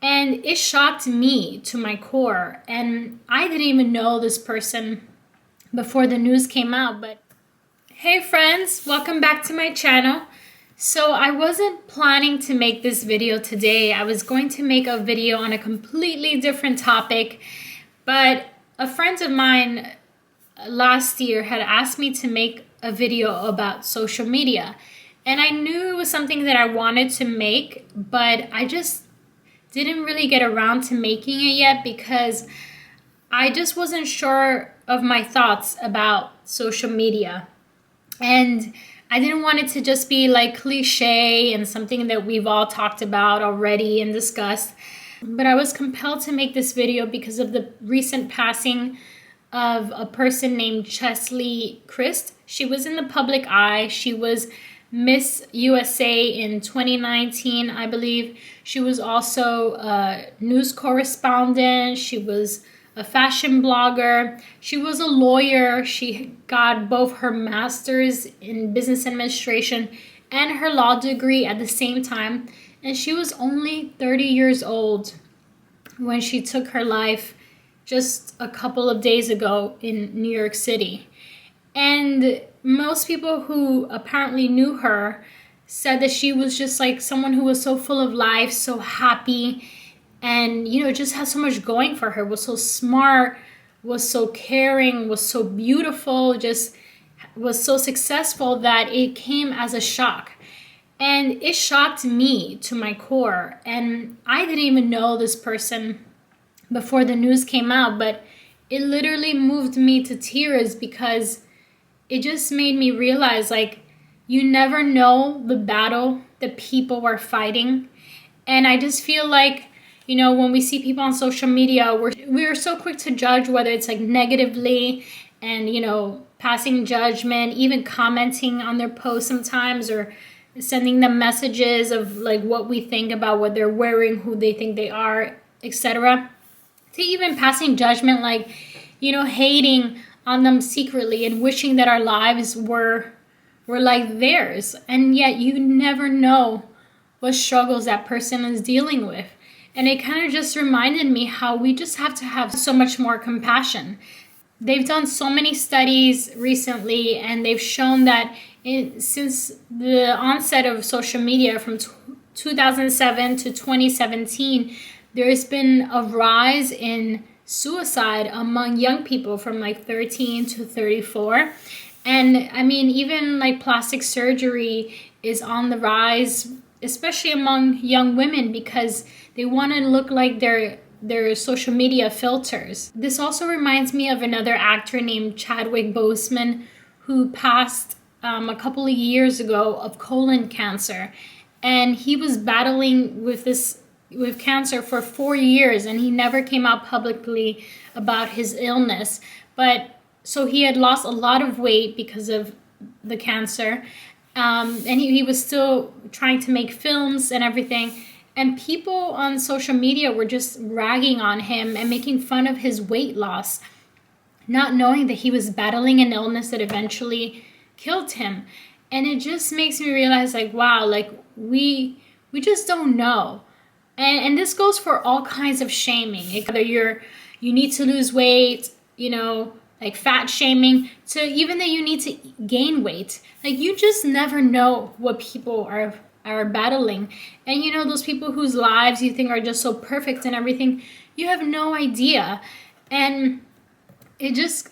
And it shocked me to my core. And I didn't even know this person before the news came out. But hey friends, welcome back to my channel. So I wasn't planning to make this video today. I was going to make a video on a completely different topic. But a friend of mine last year had asked me to make a video about social media. And I knew it was something that I wanted to make, but I just didn't really get around to making it yet because I just wasn't sure of my thoughts about social media. And I didn't want it to just be like cliche and something that we've all talked about already and discussed. But I was compelled to make this video because of the recent passing of a person named Cheslie Kryst. She was in the public eye. She was Miss USA in 2019, I believe. She was also a news correspondent. She was a fashion blogger. She was a lawyer. She got both her master's in business administration and her law degree at the same time. And she was only 30 years old when she took her life just a couple of days ago in New York City. And most people who apparently knew her said that she was just like someone who was so full of life, so happy, and just had so much going for her, was so smart, was so caring, was so beautiful, just was so successful that it came as a shock. And it shocked me to my core. And I didn't even know this person before the news came out, but it literally moved me to tears because it just made me realize, like, you never know the battle that people are fighting. And I just feel like, when we see people on social media, we're so quick to judge, whether it's like negatively and, passing judgment, even commenting on their posts sometimes, or sending them messages of like what we think about what they're wearing, who they think they are, etc. To even passing judgment, like, hating on them secretly and wishing that our lives were like theirs. And yet you never know what struggles that person is dealing with. And it kind of just reminded me how we just have to have so much more compassion. They've done so many studies recently, and they've shown that since the onset of social media from 2007 to 2017, there has been a rise in suicide among young people from like 13 to 34. And I mean, even like plastic surgery is on the rise, especially among young women, because they want to look like their social media filters. This also reminds me of another actor named Chadwick Boseman, who passed a couple of years ago of colon cancer. And he was battling with cancer for 4 years, and he never came out publicly about his illness. But so he had lost a lot of weight because of the cancer, and he was still trying to make films and everything. And people on social media were just ragging on him and making fun of his weight loss, not knowing that he was battling an illness that eventually killed him. And it just makes me realize, like, wow, like we just don't know. And this goes for all kinds of shaming. Whether you need to lose weight, like fat shaming, to even that you need to gain weight. Like, you just never know what people are battling. And those people whose lives you think are just so perfect and everything, you have no idea. And I just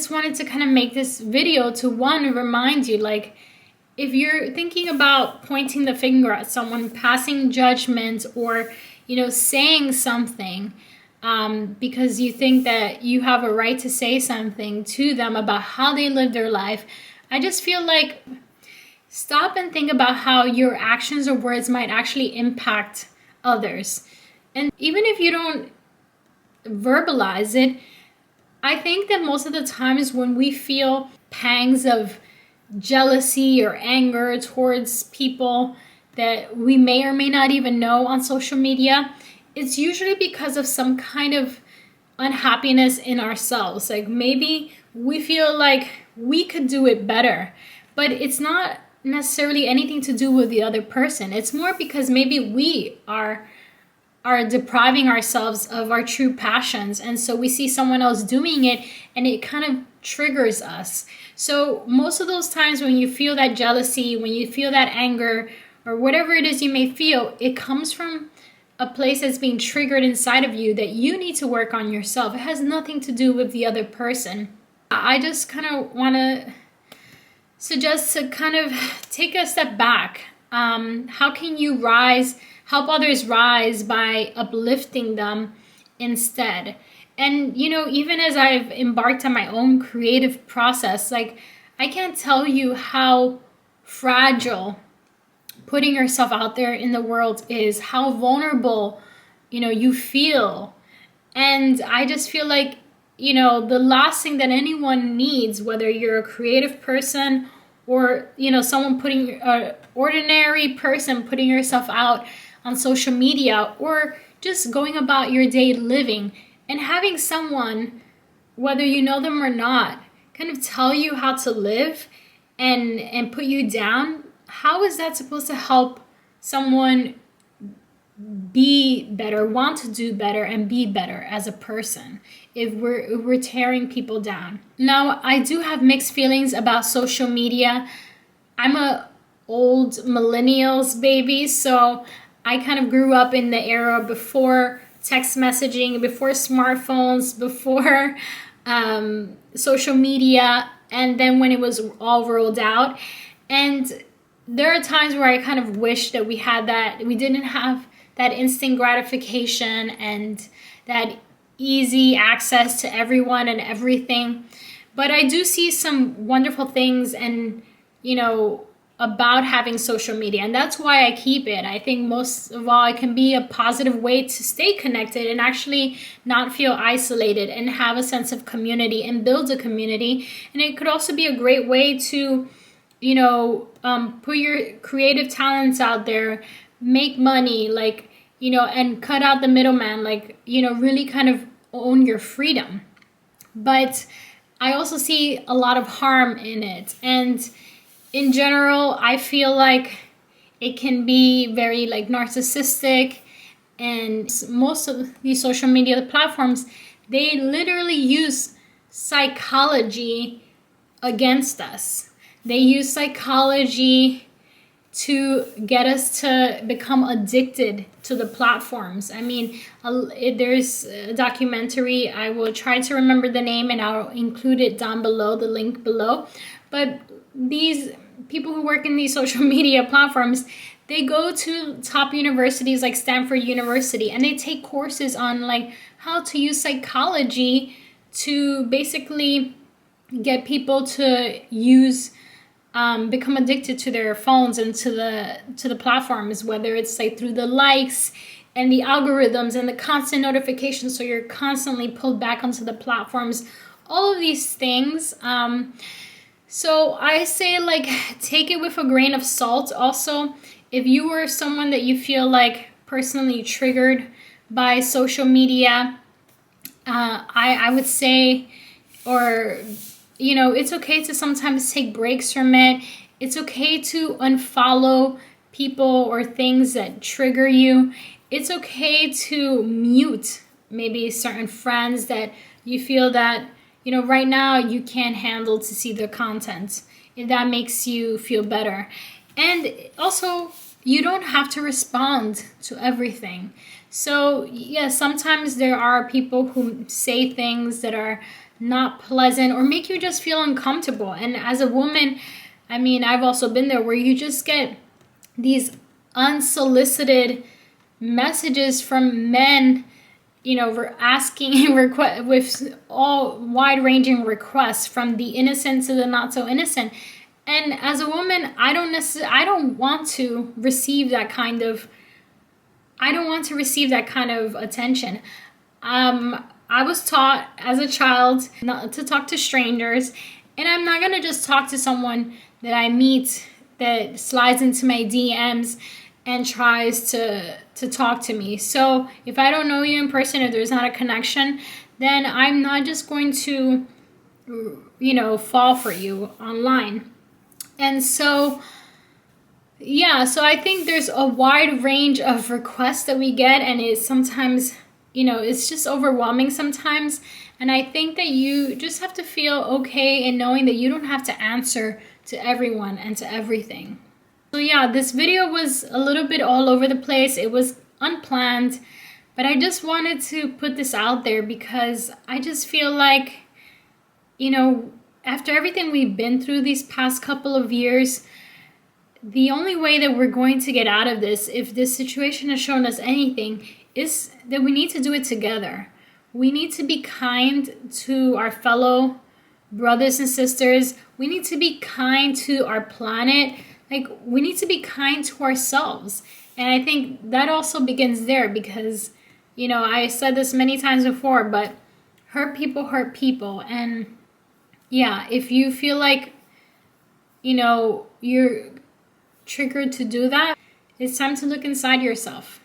wanted to kind of make this video to, one, remind you, like, if you're thinking about pointing the finger at someone, passing judgment, or, saying something because you think that you have a right to say something to them about how they live their life, I just feel like stop and think about how your actions or words might actually impact others. And even if you don't verbalize it, I think that most of the times when we feel pangs of jealousy or anger towards people that we may or may not even know on social media, it's usually because of some kind of unhappiness in ourselves. Like, maybe we feel like we could do it better, but it's not necessarily anything to do with the other person. It's more because maybe we are are depriving ourselves of our true passions. And so we see someone else doing it and it kind of triggers us. So most of those times when you feel that jealousy, when you feel that anger, or whatever it is you may feel, it comes from a place that's being triggered inside of you that you need to work on yourself. It has nothing to do with the other person. I just kind of want to suggest to kind of take a step back. How can you help others rise by uplifting them instead? And, even as I've embarked on my own creative process, like, I can't tell you how fragile putting yourself out there in the world is, how vulnerable, you feel. And I just feel like, the last thing that anyone needs, whether you're a creative person or, someone ordinary person putting yourself out on social media, or just going about your day living and having someone, whether you know them or not, kind of tell you how to live and put you down. How is that supposed to help someone be better, want to do better, and be better as a person if we're tearing people down? Now, I do have mixed feelings about social media. I'm a old millennials baby, so I kind of grew up in the era before text messaging, before smartphones, before social media, and then when it was all rolled out. And there are times where I kind of wish that we didn't have that instant gratification and that easy access to everyone and everything. But I do see some wonderful things and, about having social media. And that's why I keep it. I think most of all, it can be a positive way to stay connected and actually not feel isolated and have a sense of community and build a community. And it could also be a great way to, put your creative talents out there, make money, and cut out the middleman, really kind of own your freedom. But I also see a lot of harm in it. And in general, I feel like it can be very narcissistic, and most of these social media platforms, they literally use psychology against us. They use psychology to get us to become addicted to the platforms. I mean, there's a documentary, I will try to remember the name and I'll include it down below, the link below. But these people who work in these social media platforms, they go to top universities like Stanford University and they take courses on how to use psychology to basically get people to become addicted to their phones and to the platforms, whether it's through the likes and the algorithms and the constant notifications, so you're constantly pulled back onto the platforms, all of these things. So I say take it with a grain of salt. Also, if you were someone that you feel personally triggered by social media, I would say, or it's okay to sometimes take breaks from it. It's okay to unfollow people or things that trigger you. It's okay to mute maybe certain friends that you feel that, right now you can't handle to see their content, if that makes you feel better. And also, you don't have to respond to everything. So, yeah, sometimes there are people who say things that are not pleasant or make you just feel uncomfortable. And as a woman, I mean, I've also been there where you just get these unsolicited messages from men, asking with all wide-ranging requests, from the innocent to the not so innocent. And as a woman, I don't want to receive that kind of attention. I was taught as a child not to talk to strangers, and I'm not going to just talk to someone that I meet that slides into my DMs and tries to talk to me. So if I don't know you in person, if there's not a connection, then I'm not just going to, fall for you online. And so Yeah, so I think there's a wide range of requests that we get, and it's sometimes, it's just overwhelming sometimes. And I think that you just have to feel okay in knowing that you don't have to answer to everyone and to everything. So yeah, this video was a little bit all over the place. It was unplanned, but I just wanted to put this out there because I just feel like, after everything we've been through these past couple of years, the only way that we're going to get out of this, if this situation has shown us anything, is that we need to do it together. We need to be kind to our fellow brothers and sisters. We need to be kind to our planet. Like, we need to be kind to ourselves. And I think that also begins there because, I said this many times before, but hurt people. And yeah, if you feel like, you're triggered to do that, it's time to look inside yourself.